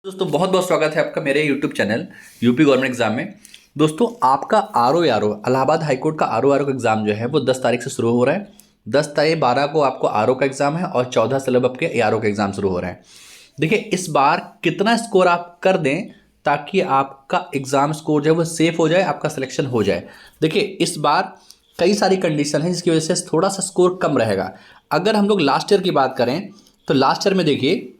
दोस्तों बहुत बहुत स्वागत है आपका मेरे YouTube channel UP government exam में। दोस्तों आपका आर ओ इलाहाबाद हाईकोर्ट का आर ओ का एग्ज़ाम जो है वो 10 तारीख से शुरू हो रहा है। 10 तारीख 12 को आपको आर ओ का एग्ज़ाम है और 14 से लगभग आपके ARO का एग्ज़ाम शुरू हो रहा है। देखिए इस बार कितना स्कोर आप कर दें ताकि आपका एग्ज़ाम स्कोर जो है वो सेफ हो जाए, आपका सिलेक्शन हो जाए। देखिए इस बार कई सारी कंडीशन है जिसकी वजह से थोड़ा सा स्कोर कम रहेगा। अगर हम लोग लास्ट ईयर की बात करें तो लास्ट ईयर में देखिए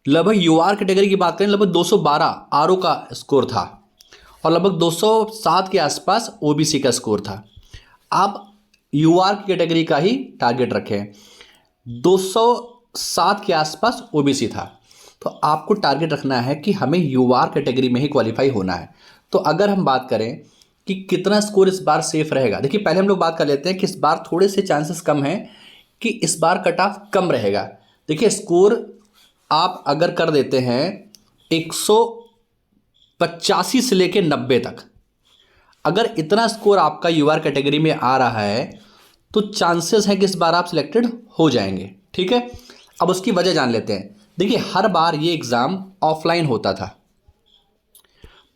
लगभग यूआर कैटेगरी की बात करें लगभग 212 आरओ का स्कोर था और लगभग 207 के आसपास ओबीसी का स्कोर था। आप यूआर की कैटेगरी का ही टारगेट रखें, 207 के आसपास ओबीसी था, तो आपको टारगेट रखना है कि हमें यूआर कैटेगरी में ही क्वालिफाई होना है। तो अगर हम बात करें कि कितना स्कोर इस बार सेफ रहेगा, देखिए पहले हम लोग बात कर लेते हैं कि इस बार थोड़े से चांसेस कम हैं कि इस बार कट ऑफ कम रहेगा। देखिए स्कोर आप अगर कर देते हैं 185 से लेकर 90 तक, अगर इतना स्कोर आपका यूआर कैटेगरी में आ रहा है तो चांसेस है कि इस बार आप सिलेक्टेड हो जाएंगे। ठीक है, अब उसकी वजह जान लेते हैं। देखिए हर बार ये एग्ज़ाम ऑफलाइन होता था,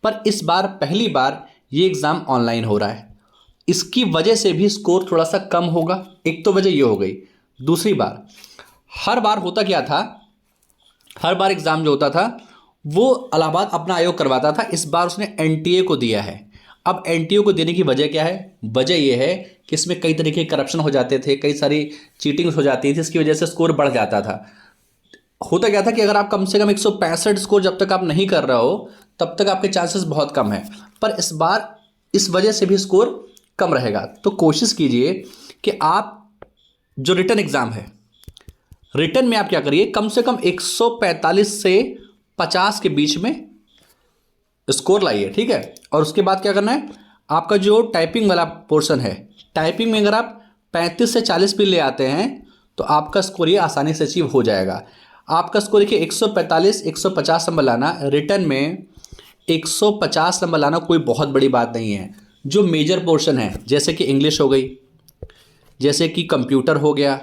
पर इस बार पहली बार ये एग्ज़ाम ऑनलाइन हो रहा है। इसकी वजह से भी स्कोर थोड़ा सा कम होगा। एक तो वजह ये हो गई। दूसरी बार हर बार होता क्या था, हर बार एग्ज़ाम जो होता था वो इलाहाबाद अपना आयोग करवाता था। इस बार उसने एनटीए को दिया है। अब एनटीए को देने की वजह क्या है? वजह ये है कि इसमें कई तरीके के करप्शन हो जाते थे, कई सारी चीटिंग्स हो जाती थी, इसकी वजह से स्कोर बढ़ जाता था। होता क्या था कि अगर आप कम से कम 165 स्कोर जब तक आप नहीं कर रहे हो तब तक आपके चांसेस बहुत कम हैं, पर इस बार इस वजह से भी स्कोर कम रहेगा। तो कोशिश कीजिए कि आप जो रिटन एग्ज़ाम है, रिटर्न में आप क्या करिए, कम से कम 145 से 50 के बीच में स्कोर लाइए। ठीक है, और उसके बाद क्या करना है, आपका जो टाइपिंग वाला पोर्शन है, टाइपिंग में अगर आप 35 से 40 भी ले आते हैं तो आपका स्कोर ये आसानी से अचीव हो जाएगा। आपका स्कोर देखिए 145 150 नंबर लाना, रिटर्न में 150 नंबर लाना कोई बहुत बड़ी बात नहीं है। जो मेजर पोर्शन है जैसे कि इंग्लिश हो गई, जैसे कि कंप्यूटर हो गया,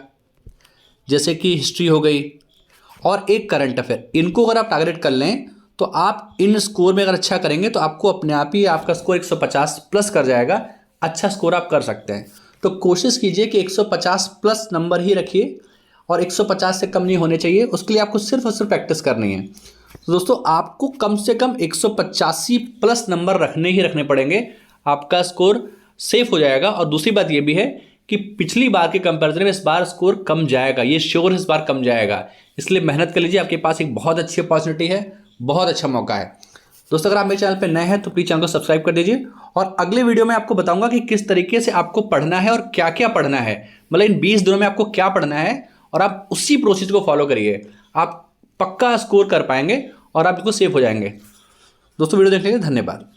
जैसे कि हिस्ट्री हो गई और एक करंट अफेयर, इनको अगर आप टारगेट कर लें तो आप इन स्कोर में अगर अच्छा करेंगे तो आपको अपने आप ही आपका स्कोर 150 प्लस कर जाएगा। अच्छा स्कोर आप कर सकते हैं। तो कोशिश कीजिए कि 150 प्लस नंबर ही रखिए और 150 से कम नहीं होने चाहिए। उसके लिए आपको सिर्फ और सिर्फ प्रैक्टिस करनी है। तो दोस्तों आपको कम से कम 185 प्लस नंबर रखने ही रखने पड़ेंगे, आपका स्कोर सेफ हो जाएगा। और दूसरी बात ये भी है कि पिछली बार के कंपैरिजन में इस बार स्कोर कम जाएगा, ये श्योर इस बार कम जाएगा। इसलिए मेहनत कर लीजिए, आपके पास एक बहुत अच्छी अपॉर्चुनिटी है, बहुत अच्छा मौका है। दोस्तों अगर आप मेरे चैनल पर नए हैं तो प्लीज़ चैनल को सब्सक्राइब कर दीजिए और अगले वीडियो में आपको बताऊंगा कि किस तरीके से आपको पढ़ना है और क्या क्या पढ़ना है, मतलब इन 20 दिनों में आपको क्या पढ़ना है और आप उसी प्रोसेस को फॉलो करिए। आप पक्का स्कोर कर पाएंगे और आप बिल्कुल सेफ हो जाएंगे। दोस्तों वीडियो देखने के लिए धन्यवाद।